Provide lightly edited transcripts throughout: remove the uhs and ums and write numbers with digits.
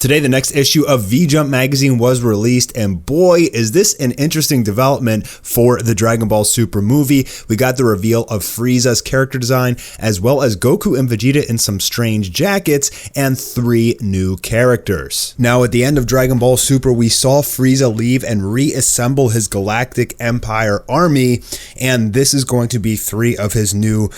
Today, the next issue of V-Jump magazine was released, and boy, is this an interesting development for the Dragon Ball Super movie. We got the reveal of Frieza's character design, as well as Goku and Vegeta in some strange jackets, and 3 new characters. Now, at the end of Dragon Ball Super, we saw Frieza leave and reassemble his Galactic Empire army, and this is going to be 3 of his new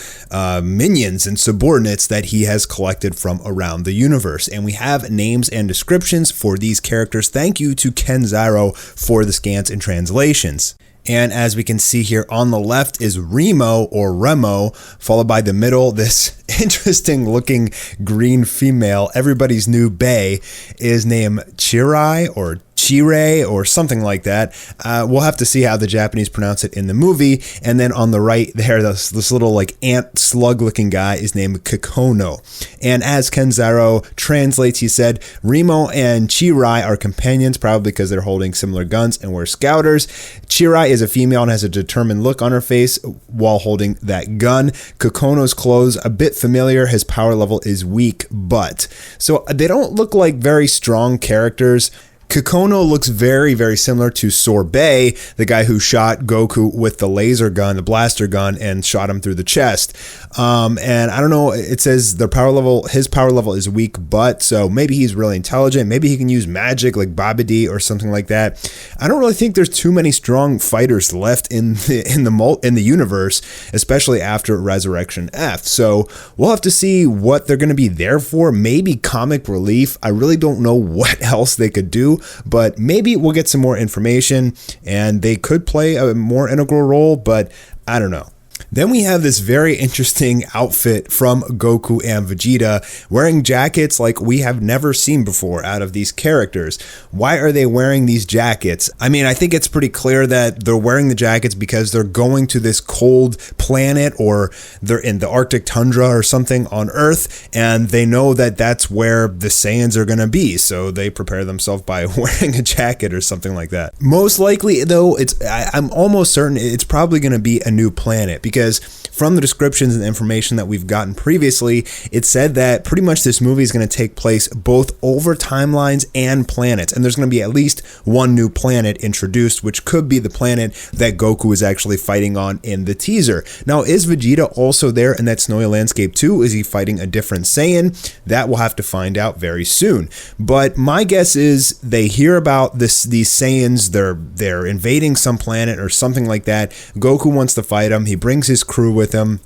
minions and subordinates that he has collected from around the universe. And we have names and descriptions for these characters. Thank you to Kenzaro for the scans and translations. And as we can see here on the left is Remo, followed by the middle, this interesting looking green female. Everybody's new bae is named Chirai or Chire or something like that. We'll have to see how the Japanese pronounce it in the movie. And then on the right there, this little like ant slug looking guy is named Kikono. And as Kenzaro translates, he said, Remo and Chirai are companions, probably because they're holding similar guns and we're scouters. Chirai is a female and has a determined look on her face while holding that gun. Kikono's clothes, a bit familiar. His power level is weak, but. So they don't look like very strong characters. Kikono looks very, very similar to Sorbet, the guy who shot Goku with the laser gun, the blaster gun, and shot him through the chest. And I don't know, it says his power level is weak, but so maybe he's really intelligent. Maybe he can use magic like Babidi or something like that. I don't really think there's too many strong fighters left in the universe, especially after Resurrection F. So we'll have to see what they're going to be there for. Maybe comic relief. I really don't know what else they could do. But maybe we'll get some more information and they could play a more integral role, but I don't know. Then we have this very interesting outfit from Goku and Vegeta wearing jackets like we have never seen before out of these characters. Why are they wearing these jackets? I mean, I think it's pretty clear that they're wearing the jackets because they're going to this cold planet or they're in the Arctic tundra or something on Earth, and they know that that's where the Saiyans are going to be, so they prepare themselves by wearing a jacket or something like that. Most likely, though, I'm almost certain it's probably going to be a new planet, because from the descriptions and the information that we've gotten previously, it said that pretty much this movie is going to take place both over timelines and planets, and there's going to be at least one new planet introduced, which could be the planet that Goku is actually fighting on in the teaser. Now, is Vegeta also there in that snowy landscape too? Is he fighting a different Saiyan? That we'll have to find out very soon. But my guess is they hear about these Saiyans, they're invading some planet or something like that. Goku wants to fight them. He brings his crew with him,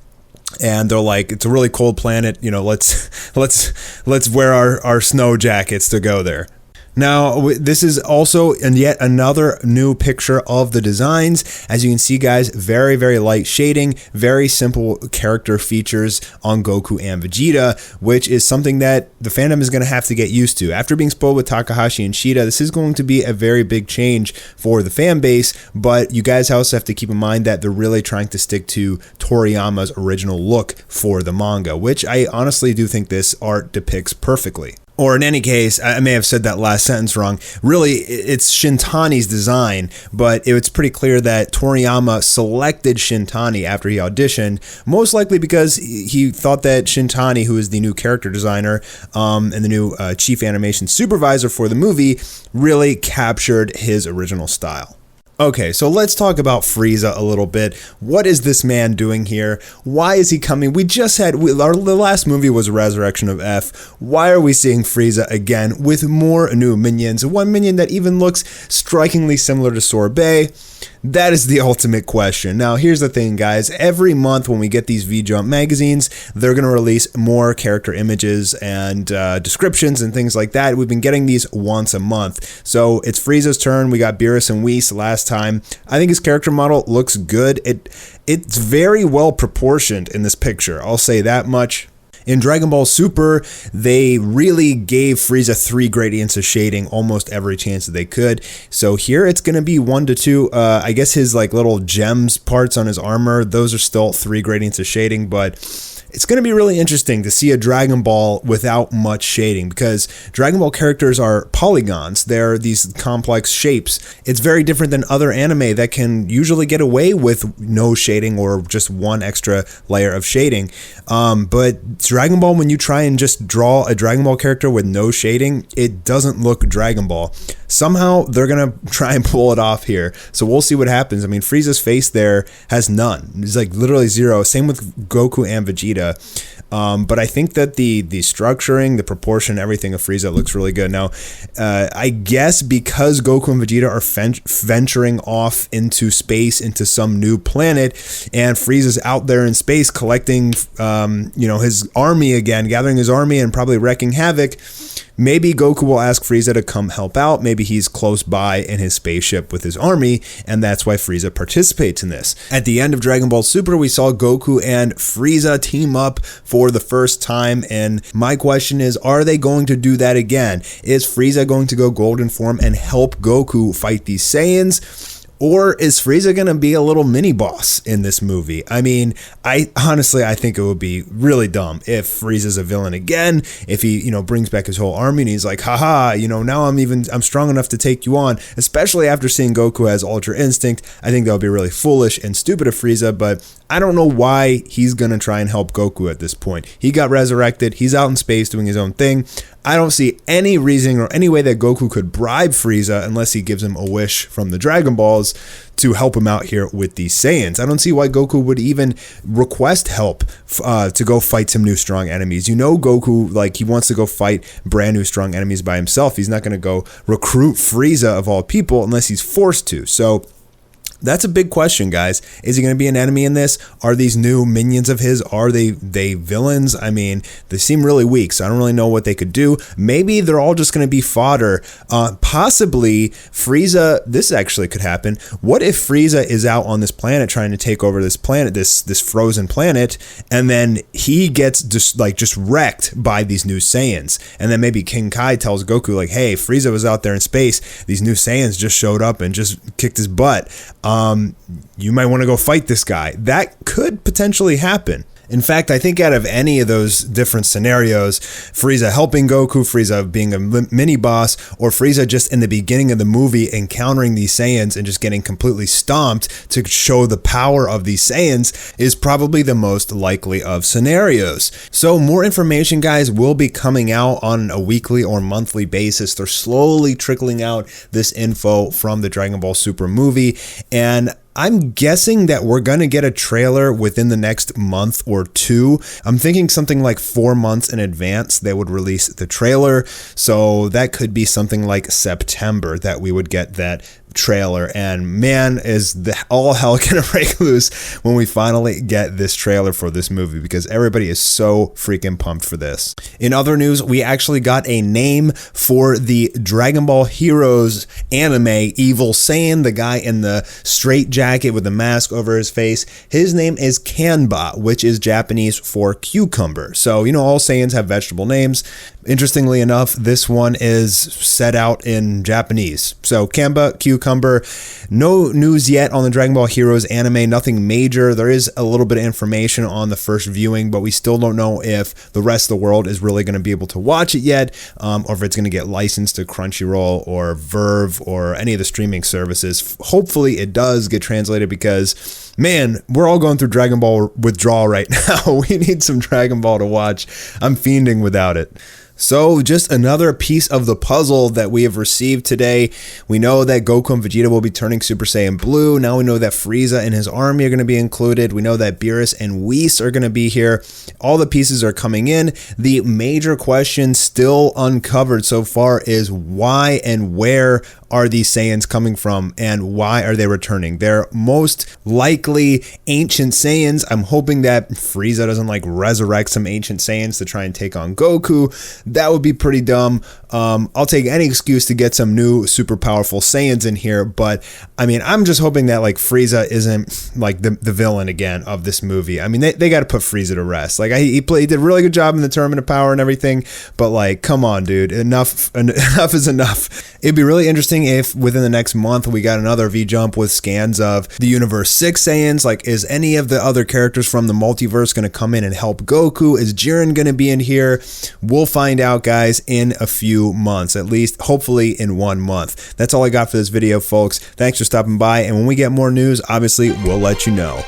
and they're like, it's a really cold planet, you know, let's wear our snow jackets to go there. Now, this is also yet another new picture of the designs. As you can see, guys, very, very light shading, very simple character features on Goku and Vegeta, which is something that the fandom is going to have to get used to. After being spoiled with Takahashi and Shida, this is going to be a very big change for the fan base, but you guys also have to keep in mind that they're really trying to stick to Toriyama's original look for the manga, which I honestly do think this art depicts perfectly. Or in any case, I may have said that last sentence wrong. Really, it's Shintani's design, but it's pretty clear that Toriyama selected Shintani after he auditioned, most likely because he thought that Shintani, who is the new character designer and the new chief animation supervisor for the movie, really captured his original style. Okay, so let's talk about Frieza a little bit. What is this man doing here? Why is he coming? The last movie was Resurrection of F. Why are we seeing Frieza again with more new minions? One minion that even looks strikingly similar to Sorbet. That is the ultimate question. Now, here's the thing, guys. Every month when we get these V-Jump magazines, they're going to release more character images and descriptions and things like that. We've been getting these once a month. So it's Frieza's turn. We got Beerus and Whis last time. I think his character model looks good. It's very well proportioned in this picture. I'll say that much. In Dragon Ball Super, they really gave Frieza 3 gradients of shading almost every chance that they could. So here it's going to be 1 to 2. I guess his like little gems parts on his armor, those are still 3 gradients of shading, but It's going to be really interesting to see a Dragon Ball without much shading, because Dragon Ball characters are polygons. They're these complex shapes. It's very different than other anime that can usually get away with no shading or just one extra layer of shading. But Dragon Ball, when you try and just draw a Dragon Ball character with no shading, it doesn't look Dragon Ball. Somehow they're going to try and pull it off here. So we'll see what happens. I mean, Frieza's face there has none. It's like literally zero. Same with Goku and Vegeta. But I think that the structuring, the proportion, everything of Frieza looks really good. Now, I guess because Goku and Vegeta are venturing off into space, into some new planet, and Frieza's out there in space collecting, his army again, gathering his army and probably wreaking havoc, maybe Goku will ask Frieza to come help out. Maybe he's close by in his spaceship with his army, and that's why Frieza participates in this. At the end of Dragon Ball Super, we saw Goku and Frieza team up for the first time, and my question is, are they going to do that again? Is Frieza going to go golden form and help Goku fight these Saiyans? Or is Frieza going to be a little mini boss in this movie? I mean, I think it would be really dumb if Frieza's a villain again, if he, brings back his whole army and he's like, haha, now I'm strong enough to take you on, especially after seeing Goku as Ultra Instinct. I think that would be really foolish and stupid of Frieza, but I don't know why he's going to try and help Goku at this point. He got resurrected. He's out in space doing his own thing. I don't see any reason or any way that Goku could bribe Frieza unless he gives him a wish from the Dragon Balls to help him out here with these Saiyans. I don't see why Goku would even request help to go fight some new strong enemies. Goku, he wants to go fight brand new strong enemies by himself. He's not going to go recruit Frieza of all people unless he's forced to. So that's a big question, guys. Is he going to be an enemy in this? Are these new minions of his, are they villains? I mean, they seem really weak, so I don't really know what they could do. Maybe they're all just going to be fodder. Possibly Frieza, this actually could happen. What if Frieza is out on this planet trying to take over this planet, this frozen planet, and then he gets just wrecked by these new Saiyans? And then maybe King Kai tells Goku, like, hey, Frieza was out there in space. These new Saiyans just showed up and just kicked his butt. You might want to go fight this guy. That could potentially happen. In fact, I think out of any of those different scenarios, Frieza helping Goku, Frieza being a mini boss, or Frieza just in the beginning of the movie encountering these Saiyans and just getting completely stomped to show the power of these Saiyans is probably the most likely of scenarios. So more information, guys, will be coming out on a weekly or monthly basis. They're slowly trickling out this info from the Dragon Ball Super movie, and I'm guessing that we're going to get a trailer within the next month or two. I'm thinking something like 4 months in advance they would release the trailer. So that could be something like September that we would get that trailer. And man, is all hell gonna break loose when we finally get this trailer for this movie, because everybody is so freaking pumped for this. In other news, we actually got a name for the Dragon Ball Heroes anime Evil Saiyan, the guy in the straight jacket with the mask over his face. His name is Kanba, which is Japanese for cucumber. So, all Saiyans have vegetable names. Interestingly enough, this one is set out in Japanese. So Kanba, cucumber. No news yet on the Dragon Ball Heroes anime, nothing major. There is a little bit of information on the first viewing, but we still don't know if the rest of the world is really going to be able to watch it yet, or if it's going to get licensed to Crunchyroll or Verve or any of the streaming services. Hopefully it does get translated, because man, we're all going through Dragon Ball withdrawal right now. We need some Dragon Ball to watch. I'm fiending without it. So just another piece of the puzzle that we have received today. We know that Goku and Vegeta will be turning Super Saiyan Blue. Now we know that Frieza and his army are going to be included. We know that Beerus and Whis are going to be here. All the pieces are coming in. The major question still uncovered so far is why and where are these Saiyans coming from, and why are they returning? They're most likely ancient Saiyans. I'm hoping that Frieza doesn't resurrect some ancient Saiyans to try and take on Goku. That would be pretty dumb. I'll take any excuse to get some new super powerful Saiyans in here, but I mean, I'm just hoping that like Frieza isn't like the villain again of this movie. I mean, they got to put Frieza to rest. Like he did a really good job in the Tournament of Power and everything, but like, come on, dude, enough is enough. It'd be really interesting if within the next month we got another V-Jump with scans of the Universe 6 Saiyans. Like, is any of the other characters from the multiverse going to come in and help Goku? Is Jiren going to be in here? We'll find out, guys, in a few months, at least hopefully in 1 month. That's all I got for this video, folks. Thanks for stopping by, and when we get more news, obviously we'll let you know.